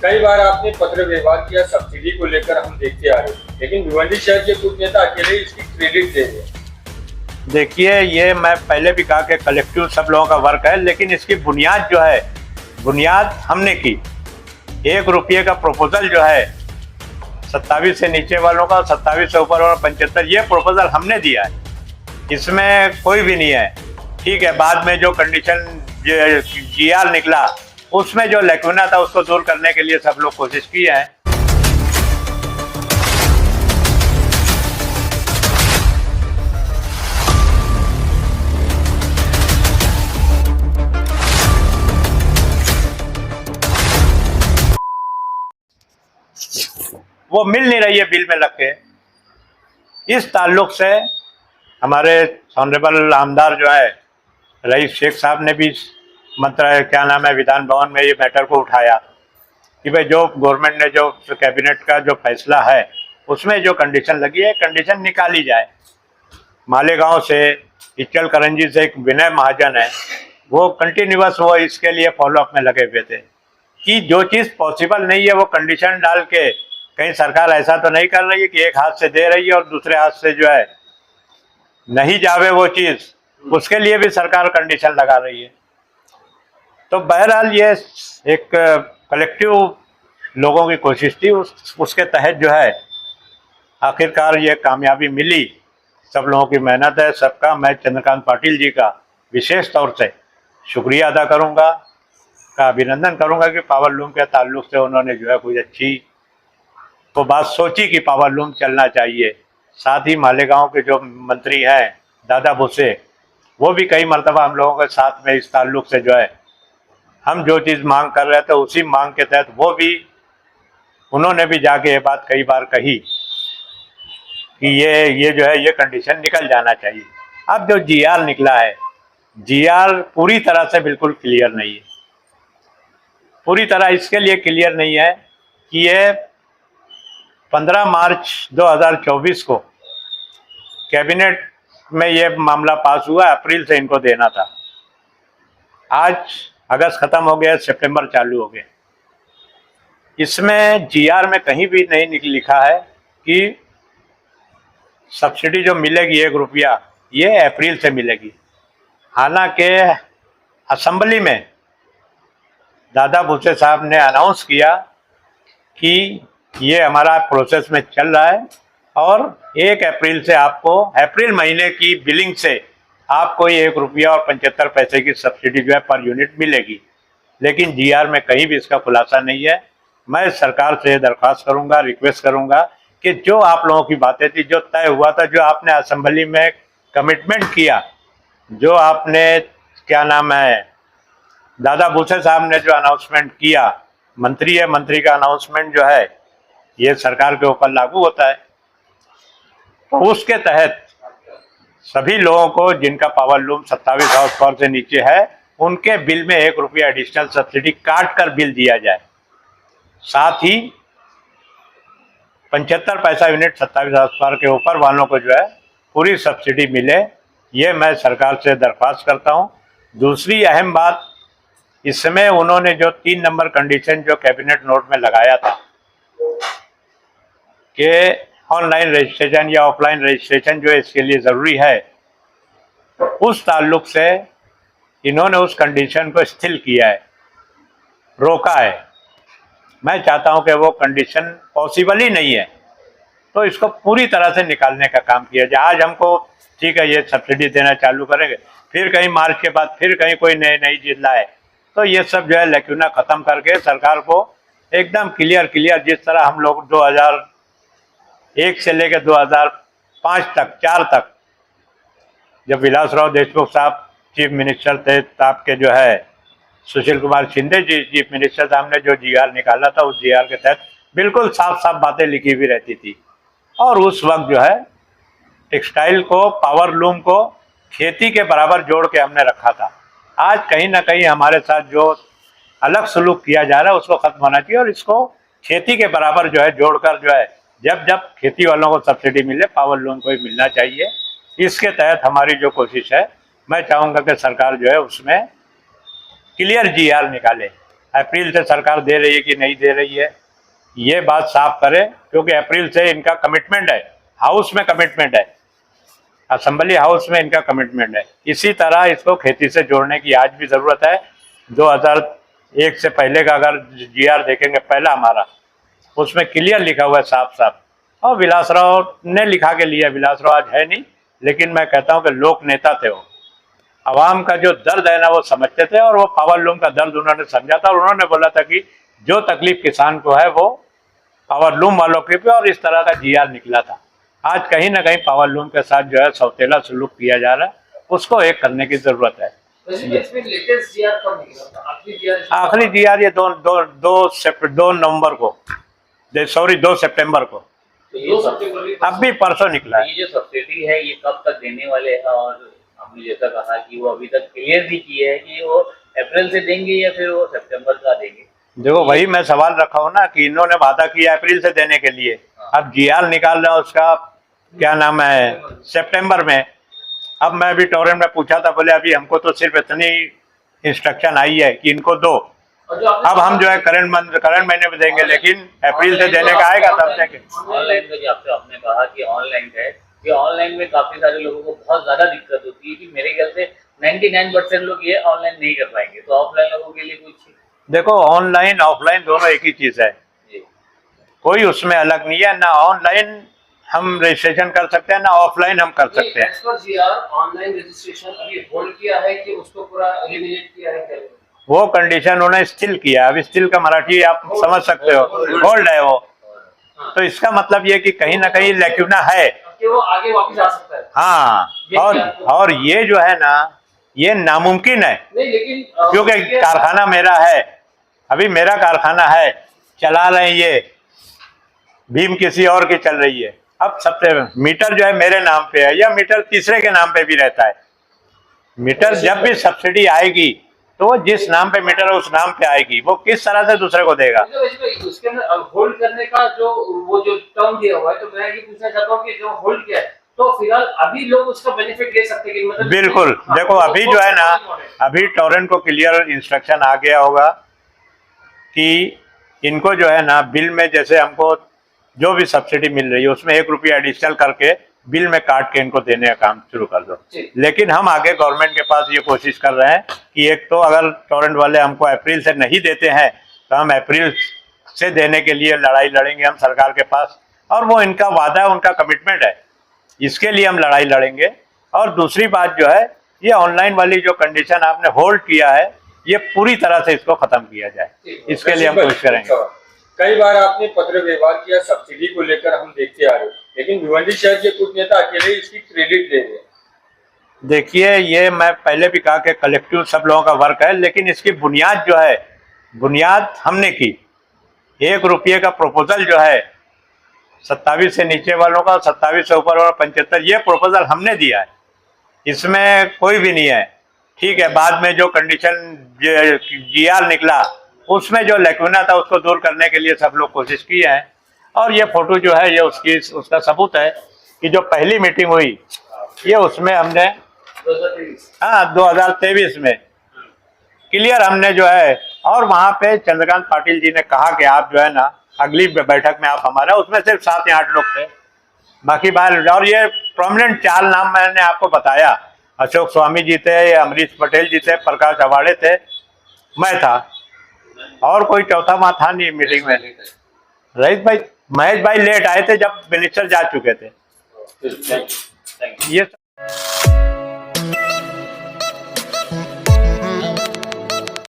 कई बार आपने पत्र व्यवहार किया सब्सिडी को लेकर, हम देखते आ रहे हैं, लेकिन भिवंडी शहर के कुछ नेता अकेले इसकी क्रेडिट दे रहे हैं। देखिए, ये मैं पहले भी कहा कि कलेक्टिव सब लोगों का वर्क है, लेकिन इसकी बुनियाद जो है, बुनियाद हमने की। 1 रुपये का प्रपोजल जो है 27 से नीचे वालों का, 27 से ऊपर वालों 75, ये प्रपोजल हमने दिया है। इसमें कोई भी नहीं है। ठीक है, बाद में जो कंडीशन GR निकला, उसमें जो लैक्यूना था उसको दूर करने के लिए सब लोग कोशिश किए हैं। वो मिल नहीं रही है बिल में लग के। इस ताल्लुक से हमारे ऑनरेबल आमदार जो है रईस शेख साहब ने भी विधान भवन में ये मैटर को उठाया कि भाई जो गवर्नमेंट ने, जो कैबिनेट का जो फैसला है उसमें जो कंडीशन लगी है, कंडीशन निकाली जाए। मालेगांव से, इचल करंजी से एक विनय महाजन है, वो कंटिन्यूअस वो इसके लिए फॉलोअप में लगे हुए थे कि जो चीज़ पॉसिबल नहीं है वो कंडीशन डाल के, कहीं सरकार ऐसा तो नहीं कर रही है कि एक हाथ से दे रही है और दूसरे हाथ से जो है नहीं जावे वो चीज़, उसके लिए भी सरकार कंडीशन लगा रही है। तो बहरहाल ये एक कलेक्टिव लोगों की कोशिश थी, उसके तहत जो है आखिरकार ये कामयाबी मिली। सब लोगों की मेहनत है, सबका। मैं चंद्रकांत पाटिल जी का विशेष तौर से शुक्रिया अदा करूँगा, का अभिनंदन करूँगा कि पावर लूम के ताल्लुक से उन्होंने जो है कुछ अच्छी तो बात सोची कि पावर लूम चलना चाहिए। साथ ही मालेगांव के जो मंत्री हैं दादा भुसे, वो भी कई मरतबा हम लोगों के साथ में इस ताल्लुक से जो है हम जो चीज़ मांग कर रहे थे उसी मांग के तहत वो भी, उन्होंने भी जाके ये बात कई बार कही कि ये जो है ये कंडीशन निकल जाना चाहिए। अब जो GR निकला है, GR पूरी तरह से बिल्कुल क्लियर नहीं है। पूरी तरह इसके लिए क्लियर नहीं है कि ये 15 मार्च 2024 को कैबिनेट में ये मामला पास हुआ, अप्रैल से इनको देना था। आज अगस्त खत्म हो गया, सितंबर चालू हो गया। इसमें GR में कहीं भी नहीं लिखा है कि सब्सिडी जो मिलेगी 1 रुपया, ये अप्रैल से मिलेगी। हालांकि असेंबली में दादा भुसे साहब ने अनाउंस किया कि ये हमारा प्रोसेस में चल रहा है और 1 अप्रैल से आपको, अप्रैल महीने की बिलिंग से आपको 1 रुपया और 75 पैसे की सब्सिडी जो है पर यूनिट मिलेगी। लेकिन GR में कहीं भी इसका खुलासा नहीं है। मैं सरकार से दरख्वास्त करूंगा, रिक्वेस्ट करूंगा कि जो आप लोगों की बातें थी, जो तय हुआ था, जो आपने असेंबली में कमिटमेंट किया, जो आपने दादा भुसे साहब ने जो अनाउंसमेंट किया, मंत्री है, मंत्री का अनाउंसमेंट जो है ये सरकार के ऊपर लागू होता है। तो उसके तहत सभी लोगों को जिनका पावर लूम 27 हाउस पावर से नीचे है, उनके बिल में 1 रुपया एडिशनल सब्सिडी काट कर बिल दिया जाए। साथ ही 75 पैसा यूनिट 27 हाउस पावर के ऊपर वालों को जो है पूरी सब्सिडी मिले। ये मैं सरकार से दरख्वास्त करता हूँ। दूसरी अहम बात, इसमें उन्होंने जो 3 नंबर कंडीशन जो कैबिनेट नोट में लगाया था कि ऑनलाइन रजिस्ट्रेशन या ऑफलाइन रजिस्ट्रेशन जो है इसके लिए ज़रूरी है, उस ताल्लुक से इन्होंने उस कंडीशन को स्थिर किया है, रोका है। मैं चाहता हूं कि वो कंडीशन पॉसिबल ही नहीं है, तो इसको पूरी तरह से निकालने का काम किया जाए। आज हमको ठीक है ये सब्सिडी देना चालू करेंगे, फिर कहीं मार्च के बाद फिर कहीं कोई नई चीज़ लाए, तो ये सब जो है लैक्यूना ख़त्म करके सरकार को एकदम क्लियर जिस तरह हम लोग 2001 से लेकर 2005 तक 4 तक, जब विलासराव देशमुख साहब चीफ मिनिस्टर थे, तब के जो है सुशील कुमार शिंदे जी चीफ मिनिस्टर साहब ने जो GR निकाला था, उस GR के तहत बिल्कुल साफ साफ बातें लिखी हुई रहती थी। और उस वक्त जो है टेक्सटाइल को, पावर लूम को खेती के बराबर जोड़ के हमने रखा था। आज कहीं ना कहीं हमारे साथ जो अलग सलूक किया जा रहा है उसको खत्म होना चाहिए और इसको खेती के बराबर जो है जोड़कर जो है जब खेती वालों को सब्सिडी मिले, पावर लूम को भी मिलना चाहिए। इसके तहत हमारी जो कोशिश है, मैं चाहूँगा कि सरकार जो है उसमें क्लियर GR निकाले। अप्रैल से सरकार दे रही है कि नहीं दे रही है, ये बात साफ करे, क्योंकि अप्रैल से इनका कमिटमेंट है, हाउस में कमिटमेंट है, असेंबली हाउस में इनका कमिटमेंट है। इसी तरह इसको खेती से जोड़ने की आज भी ज़रूरत है। 2001 से पहले का अगर GR देखेंगे पहला हमारा, उसमें क्लियर लिखा हुआ है साफ साफ, और विलासराव ने लिखा के लिया। विलासराव आज है नहीं, लेकिन मैं कहता हूँ कि लोक नेता थे वो, आवाम का जो दर्द है ना वो समझते थे, और वो पावर लूम का दर्द उन्होंने समझा था, और उन्होंने बोला था कि जो तकलीफ किसान को है वो पावर लूम वालों के पे, और इस तरह का GR निकला था। आज कहीं ना कहीं पावर लूम के साथ जो है सौतेला सलूक किया जा रहा है, उसको एक करने की जरूरत है। आखिरी GR ये 2 नवंबर को, सॉरी 2 सितंबर को, अब भी परसों निकला है। ये जो सब्सिडी है ये कब तक देने वाले हैं, और आपने जैसा कहा कि वो अभी तक क्लियर भी किए है कि वो अप्रैल से देंगे या फिर वो सितंबर का देंगे? देखो वही मैं सवाल रखा हूँ ना कि इन्होंने वादा किया अप्रैल से देने के लिए, अब GR निकाल रहे हैं उसका क्या नाम है सितंबर में। अब मैं भी टोरेंट में पूछा था, बोले अभी हमको तो सिर्फ इतनी इंस्ट्रक्शन आई है कि इनको दो, अब हम जो है करंट महीने में देंगे, लेकिन अप्रैल से देने का आएगा तब देंगे। ऑनलाइन का जो आपने कहा कि ऑनलाइन है, कि ऑनलाइन में काफी सारे लोगों को बहुत ज्यादा दिक्कत होती है कि मेरे ख्याल से 99% लोग ये ऑनलाइन नहीं कर पाएंगे, तो ऑफलाइन लोगों के लिए कुछ? देखो ऑनलाइन ऑफलाइन दोनों एक ही चीज है, कोई उसमें अलग नहीं है। ना ऑनलाइन हम रजिस्ट्रेशन कर सकते हैं, ना ऑफलाइन हम कर सकते हैं। ऑनलाइन रजिस्ट्रेशन अभी होल्ड किया है कि उसको पूरा एलिमिनेट किया है? वो कंडीशन उन्होंने स्टिल किया। अब स्टिल का मराठी आप समझ सकते हो, होल्ड है वो, तो इसका मतलब ये कि कहीं ना कहीं लैक्यूना है कि वो आगे वापस आ सकता है। हाँ, और ये जो है ना ये नामुमकिन है, नहीं लेकिन क्योंकि कारखाना मेरा है, अभी मेरा कारखाना है, चला रहे हैं, ये भीम किसी और की चल रही है। अब सबसे मीटर जो है मेरे नाम पे है, या मीटर तीसरे के नाम पे भी रहता है। मीटर जब भी सब्सिडी आएगी तो वो जिस नाम पे मीटर है उस नाम पे आएगी, वो किस तरह से दूसरे को देगा? उसके अंदर होल्ड करने का जो टर्म दिया हुआ है, तो मैं ये पूछना चाहता हूँ कि जो होल्ड किया है तो फिलहाल अभी लोग उसका बेनिफिट ले सकते हैं, मतलब बिल्कुल। देखो अभी जो है ना, अभी टोरेंट को क्लियर इंस्ट्रक्शन आ गया होगा कि इनको जो है ना बिल में, जैसे हमको जो भी सब्सिडी मिल रही है उसमें 1 रुपया एडिशनल करके बिल में काट के इनको देने का काम शुरू कर दो। लेकिन हम आगे गवर्नमेंट के पास ये कोशिश कर रहे हैं कि एक तो अगर टोरेंट वाले हमको अप्रैल से नहीं देते हैं तो हम अप्रैल से देने के लिए लड़ाई लड़ेंगे हम सरकार के पास, और वो इनका वादा है, उनका कमिटमेंट है, इसके लिए हम लड़ाई लड़ेंगे। और दूसरी बात जो है, ये ऑनलाइन वाली जो कंडीशन आपने होल्ड किया है, ये पूरी तरह से इसको खत्म किया जाए, इसके लिए हम कोशिश करेंगे। कई बार आपने पत्र व्यवहार किया सब्सिडी को लेकर, हम देखते आ रहे हैं, लेकिन भिवंडी शहर के कुछ नेता अकेले इसकी क्रेडिट दे रहे हैं। देखिए ये मैं पहले भी कहा कि कलेक्टिव सब लोगों का वर्क है, लेकिन इसकी बुनियाद जो है, बुनियाद हमने की। 1 रुपये का प्रोपोजल जो है 27 से नीचे वालों का, 27 से ऊपर वाला 75, ये प्रोपोजल हमने दिया है, इसमें कोई भी नहीं है। ठीक है, बाद में जो कंडीशन GR निकला उसमें जो लैक्यूना था उसको दूर करने के लिए सब लोग कोशिश किए हैं, और ये फोटो जो है ये उसका सबूत है कि जो पहली मीटिंग हुई ये उसमें हमने 2023 में क्लियर हमने जो है, और वहाँ पे चंद्रकांत पाटिल जी ने कहा कि आप जो है ना अगली बैठक में आप हमारा, उसमें सिर्फ 7 या 8 लोग थे, बाकी बाहर। और ये प्रोमिनेंट 4 नाम मैंने आपको बताया, अशोक स्वामी जी थे, अमरीश पटेल जी थे, प्रकाश अवाड़े थे, मैं था, और कोई चौथा वहाँ था नहीं मीटिंग में। रईस भाई, महेश भाई लेट आए थे जब मिनिस्टर जा चुके थे। ये